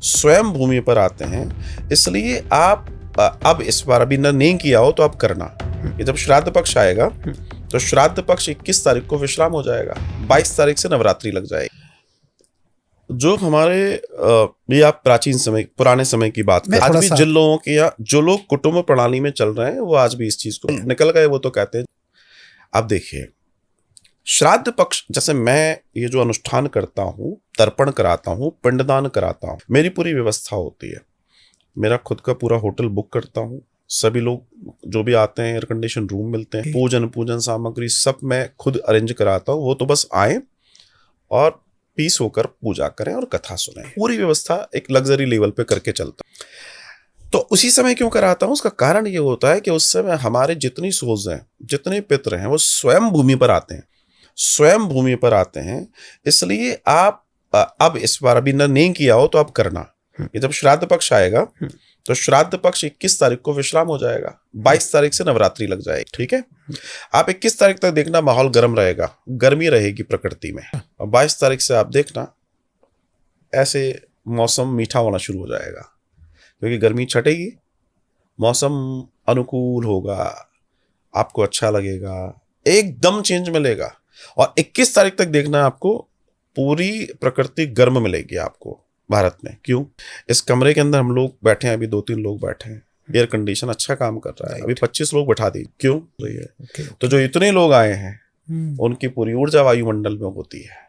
स्वयं भूमि पर आते हैं, इसलिए आप अब इस बार अभी न नहीं किया हो तो आप करना कि जब श्राद्ध पक्ष आएगा तो श्राद्ध पक्ष 21 तारीख को विश्राम हो जाएगा, 22 तारीख से नवरात्रि लग जाएगी। जो हमारे ये आप प्राचीन समय पुराने समय की बात करें, आज भी जिन लोगों के या जो लोग कुटुंब प्रणाली में चल रहे हैं वो आज भी इस चीज को निकल गए, वो तो कहते हैं। अब देखिए, श्राद्ध पक्ष जैसे मैं ये जो अनुष्ठान करता हूँ, तर्पण कराता हूँ, पिंडदान कराता हूँ, मेरी पूरी व्यवस्था होती है। मेरा खुद का पूरा होटल बुक करता हूँ, सभी लोग जो भी आते हैं एयर कंडीशन रूम मिलते हैं, पूजन सामग्री सब मैं खुद अरेंज कराता हूँ। वो तो बस आए और पीस होकर पूजा करें और कथा सुने, पूरी व्यवस्था एक लग्जरी लेवल पे करके चलता। तो उसी समय क्यों कराता हूँ, उसका कारण ये होता है कि उस समय हमारे जितनी सोल्स हैं, जितने पितृ हैं, वो स्वयं भूमि पर आते हैं, स्वयं भूमि पर आते हैं। इसलिए आप अब इस बार अभी न नहीं किया हो तो आप करना कि जब श्राद्ध पक्ष आएगा तो श्राद्ध पक्ष 21 तारीख को विश्राम हो जाएगा, 22 तारीख से नवरात्रि लग जाएगी। ठीक है, आप 21 तारीख तक देखना माहौल गर्म रहेगा, गर्मी रहेगी प्रकृति में, और 22 तारीख से आप देखना ऐसे मौसम मीठा होना शुरू हो जाएगा, क्योंकि गर्मी छटेगी, मौसम अनुकूल होगा, आपको अच्छा लगेगा, एकदम चेंज मिलेगा। और 21 तारीख तक देखना आपको पूरी प्रकृति गर्म मिलेगी आपको भारत में। क्यों? इस कमरे के अंदर हम लोग बैठे हैं, अभी 2-3 लोग बैठे हैं, एयर कंडीशन अच्छा काम कर रहा है, अभी 25 लोग बैठा दी। क्यों? तो जो इतने लोग आए हैं उनकी पूरी ऊर्जा वायुमंडल में होती है।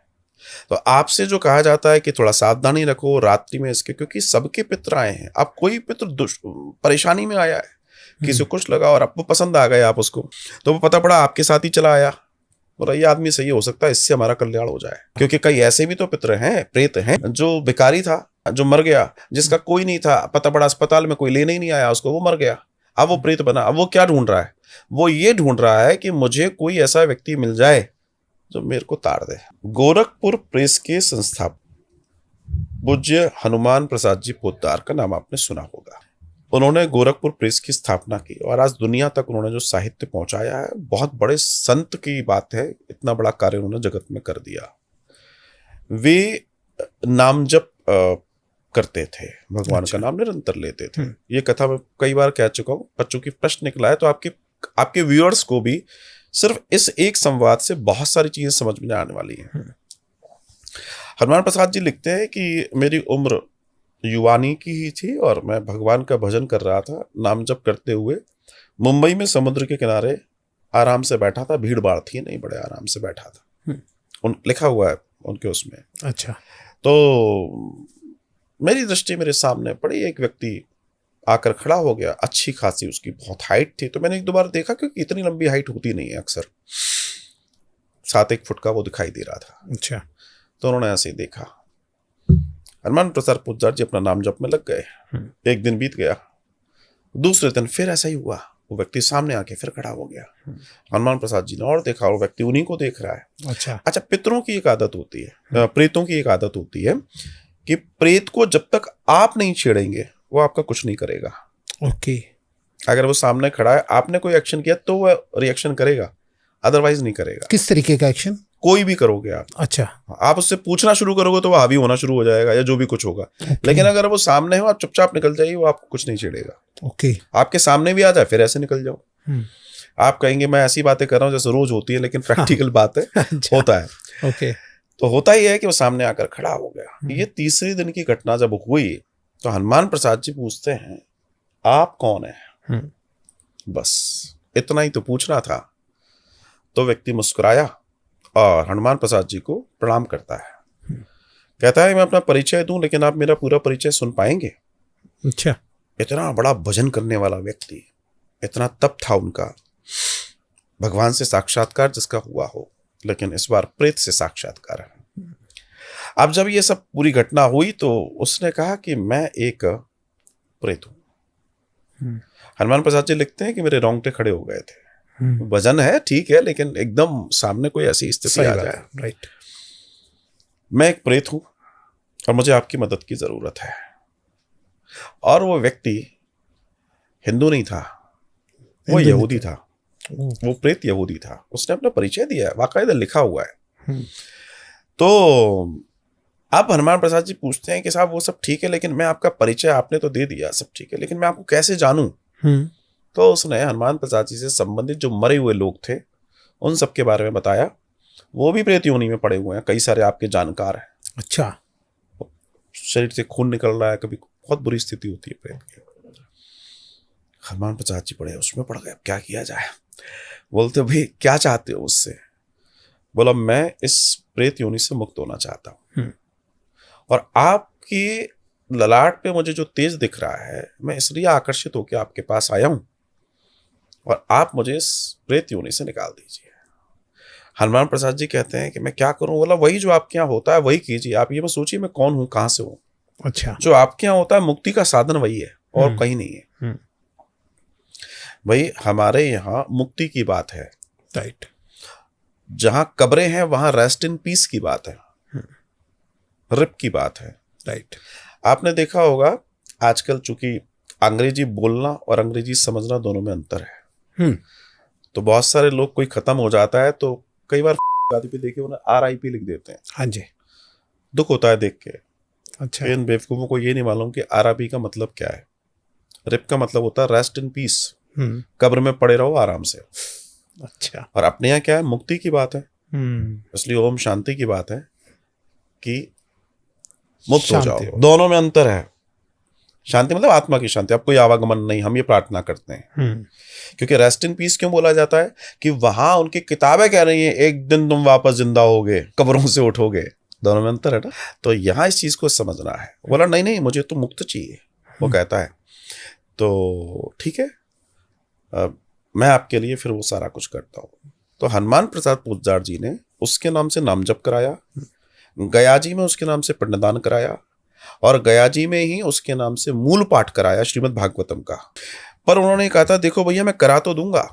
तो आपसे जो कहा जाता है कि थोड़ा सावधानी रखो रात्रि में इसके, क्योंकि सबके पितृ आए हैं। अब कोई पितृ परेशानी में आया है, किसी को कुछ लगा और आपको पसंद आ गए आप उसको, तो वो पता पड़ा आपके साथ ही चला आया और ये आदमी सही हो सकता है, इससे हमारा कल्याण हो जाए। क्योंकि कई ऐसे भी तो पितृ हैं, प्रेत हैं, जो भिखारी था, जो मर गया, जिसका कोई नहीं था, पता पड़ा अस्पताल में कोई लेने ही नहीं आया उसको, वो मर गया, अब वो प्रेत बना। अब वो क्या ढूंढ रहा है? वो ये ढूंढ रहा है कि मुझे कोई ऐसा व्यक्ति मिल जाए जो मेरे को ताड़ दे। गोरखपुर प्रेस के संस्थापक पूज्य हनुमान प्रसाद जी पोद्दार का नाम आपने सुना होगा। उन्होंने गोरखपुर प्रेस की स्थापना की और आज दुनिया तक उन्होंने जो साहित्य पहुंचाया है, बहुत बड़े संत की बात है, इतना बड़ा कार्य उन्होंने जगत में कर दिया। वे नाम जप करते थे, भगवान का नाम निरंतर लेते थे। ये कथा मैं कई बार कह चुका हूँ, बच्चों की प्रश्न निकला है, तो आपके व्यूअर्स को भी सिर्फ इस एक संवाद से बहुत सारी चीजें समझ में आने वाली हैं। हनुमान प्रसाद जी लिखते हैं कि मेरी उम्र युवानी की ही थी और मैं भगवान का भजन कर रहा था, नाम जप करते हुए मुंबई में समुद्र के किनारे आराम से बैठा था। भीड़ भाड़ थी नहीं, बड़े आराम से बैठा था। लिखा हुआ है उनके उसमें। अच्छा। तो मेरी दृष्टि मेरे सामने पड़ी, एक व्यक्ति आकर खड़ा हो गया, अच्छी खासी उसकी बहुत हाइट थी। तो मैंने 1-2 बार देखा, क्योंकि इतनी लंबी हाइट होती नहीं है अक्सर, 7-1 फुट का वो दिखाई दे रहा था। अच्छा। तो उन्होंने ऐसे ही देखा, हनुमान प्रसाद पोद्दार जी अपना नाम जप में लग गए। एक दिन बीत गया, दूसरे दिन फिर ऐसा ही हुआ, वो व्यक्ति सामने आके फिर खड़ा हो गया। हनुमान प्रसाद जी ने और देखा, वो व्यक्ति उन्हीं को देख रहा है। अच्छा, पितरों की एक आदत होती है, प्रेतों की एक आदत होती है कि प्रेत को जब तक आप नहीं छेड़ेंगे वो आपका कुछ नहीं करेगा। ओके। अगर वो सामने खड़ा है, आपने कोई एक्शन किया तो वो रिएक्शन करेगा, अदरवाइज नहीं करेगा। किस तरीके का एक्शन? कोई भी करोगे आप। अच्छा। आप उससे पूछना शुरू करोगे तो वो हावी होना शुरू हो जाएगा, या जो भी कुछ होगा। लेकिन अगर वो सामने हो, आप चुपचाप निकल जाइए, वो आपको कुछ नहीं छेड़ेगा। ओके। आपके सामने भी आ जाए, फिर ऐसे निकल जाओ। आप कहेंगे मैं ऐसी बातें कर रहा हूँ जैसे रोज होती है, लेकिन प्रैक्टिकल बात है। अच्छा। होता है। ओके। तो होता ही है कि वो सामने आकर खड़ा हो गया। ये तीसरे दिन की घटना जब हुई तो हनुमान प्रसाद जी पूछते हैं, आप कौन है? बस इतना ही तो पूछना था। तो व्यक्ति मुस्कुराया और हनुमान प्रसाद जी को प्रणाम करता है। कहता है मैं अपना परिचय दूं, लेकिन आप मेरा पूरा परिचय सुन पाएंगे? अच्छा। इतना बड़ा भजन करने वाला व्यक्ति, इतना तप था उनका, भगवान से साक्षात्कार जिसका हुआ हो, लेकिन इस बार प्रेत से साक्षात्कार है। अब जब ये सब पूरी घटना हुई तो उसने कहा कि मैं एक प्रेत हूं। हनुमान प्रसाद जी लिखते हैं कि मेरे रोंगटे खड़े हो गए थे। वजन है, ठीक है, लेकिन एकदम सामने कोई ऐसी स्थिति आ जाए। राइट। मैं एक प्रेत हूं और मुझे आपकी मदद की जरूरत है। और वो व्यक्ति हिंदू नहीं था, वो यहूदी था। वो प्रेत यहूदी था। उसने अपना परिचय दिया है, वाकायदा लिखा हुआ है। तो अब हनुमान प्रसाद जी पूछते हैं कि साहब वो सब ठीक है, लेकिन मैं आपका परिचय आपने तो दे दिया, सब ठीक है, लेकिन मैं आपको कैसे जानूं? तो उसने हनुमान प्रसाद जी से संबंधित जो मरे हुए लोग थे उन सब के बारे में बताया। वो भी प्रेत योनि में पड़े हुए हैं, कई सारे आपके जानकार हैं। अच्छा। शरीर से खून निकल रहा है, कभी बहुत बुरी स्थिति होती है प्रेत की। हनुमान प्रसाद जी पड़े उसमें पड़ गए, अब क्या किया जाए? बोलते भाई क्या चाहते हो उससे? बोला मैं इस प्रेत योनि से मुक्त होना चाहता हूं, और आपकी ललाट पे मुझे जो तेज दिख रहा है, मैं इसलिए आकर्षित होकर आपके पास आया हूं, और आप मुझे इस प्रेत योनि से निकाल दीजिए। हनुमान प्रसाद जी कहते हैं कि मैं क्या करूं? बोला वही जो आपके यहाँ होता है वही कीजिए। आप ये मत सोचिए मैं कौन हूं, कहां से हूं। अच्छा। जो आपके यहाँ होता है मुक्ति का साधन वही है, और कहीं नहीं है। भाई हमारे यहाँ मुक्ति की बात है, राइट। जहां कब्रें हैं वहां रेस्ट इन पीस की बात है, रिप की बात है। राइट। आपने देखा होगा आजकल चूंकि अंग्रेजी बोलना और अंग्रेजी समझना दोनों में अंतर है, तो बहुत सारे लोग कोई खत्म हो जाता है तो कई बार गादी पे देखे उन्हें RIP लिख देते हैं। हाँ जी। दुख होता है देख के। अच्छा। इन बेवकूफों को ये नहीं मालूम कि RIP का मतलब क्या है। रिप का मतलब होता है रेस्ट इन पीस, कब्र में पड़े रहो आराम से। अच्छा। और अपने यहाँ क्या है, मुक्ति की बात है, इसलिए ओम शांति की बात है कि मुक्त हो जाओ। दोनों में अंतर है। शांति मतलब आत्मा की शांति, अब कोई आवागमन नहीं, हम ये प्रार्थना करते हैं। क्योंकि रेस्ट इन पीस क्यों बोला जाता है? कि वहां उनकी किताबें कह रही हैं एक दिन तुम वापस जिंदा होगे, कब्रों से उठोगे। दोनों में अंतर है ना, तो यहां इस चीज को समझना है। बोला नहीं नहीं मुझे तो मुक्त चाहिए, वो कहता है। तो ठीक है, मैं आपके लिए फिर वो सारा कुछ करता हूं। तो हनुमान प्रसाद पोद्दार जी ने उसके नाम से नाम जप कराया, गया जी में उसके नाम से पिंडदान कराया, और गया जी में ही उसके नाम से मूल पाठ कराया श्रीमद् भागवतम का। पर उन्होंने कहा था देखो भैया मैं करा तो दूंगा,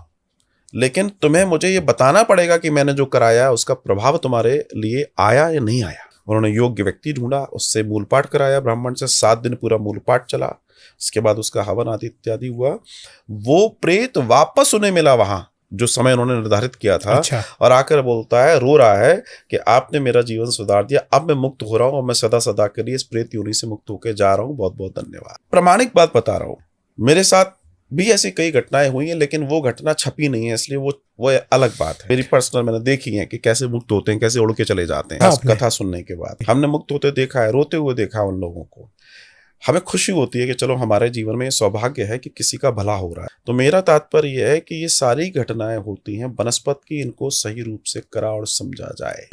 लेकिन तुम्हें मुझे ये बताना पड़ेगा कि मैंने जो कराया है उसका प्रभाव तुम्हारे लिए आया या नहीं आया। उन्होंने योग्य व्यक्ति ढूंढा, उससे मूल पाठ कराया, ब्राह्मण से 7 दिन पूरा मूल पाठ चला। उसके बाद उसका हवन आदि इत्यादि हुआ। वो प्रेत वापस उन्हें मिला वहां जो समय उन्होंने निर्धारित किया था। अच्छा। और आकर बोलता है, रो रहा है कि आपने मेरा जीवन सुधार दिया, अब मैं मुक्त हो रहा हूं और मैं सदा सदा के लिए इस प्रेत योनि से मुक्त होकर जा रहा हूं, बहुत बहुत धन्यवाद। प्रामाणिक बात बता रहा हूं, मेरे साथ भी ऐसी कई घटनाएं हुई हैं, लेकिन वो घटना छपी नहीं है, इसलिए वो अलग बात है। मेरी पर्सनल मैंने देखी है कि कैसे मुक्त होते हैं, कैसे उड़ के चले जाते हैं। कथा सुनने के बाद हमने मुक्त होते देखा है, रोते हुए देखा उन लोगों को। हमें खुशी होती है कि चलो हमारे जीवन में सौभाग्य है कि किसी का भला हो रहा है। तो मेरा तात्पर्य यह है कि ये सारी घटनाएं होती हैं बनस्पत की, इनको सही रूप से करा और समझा जाए।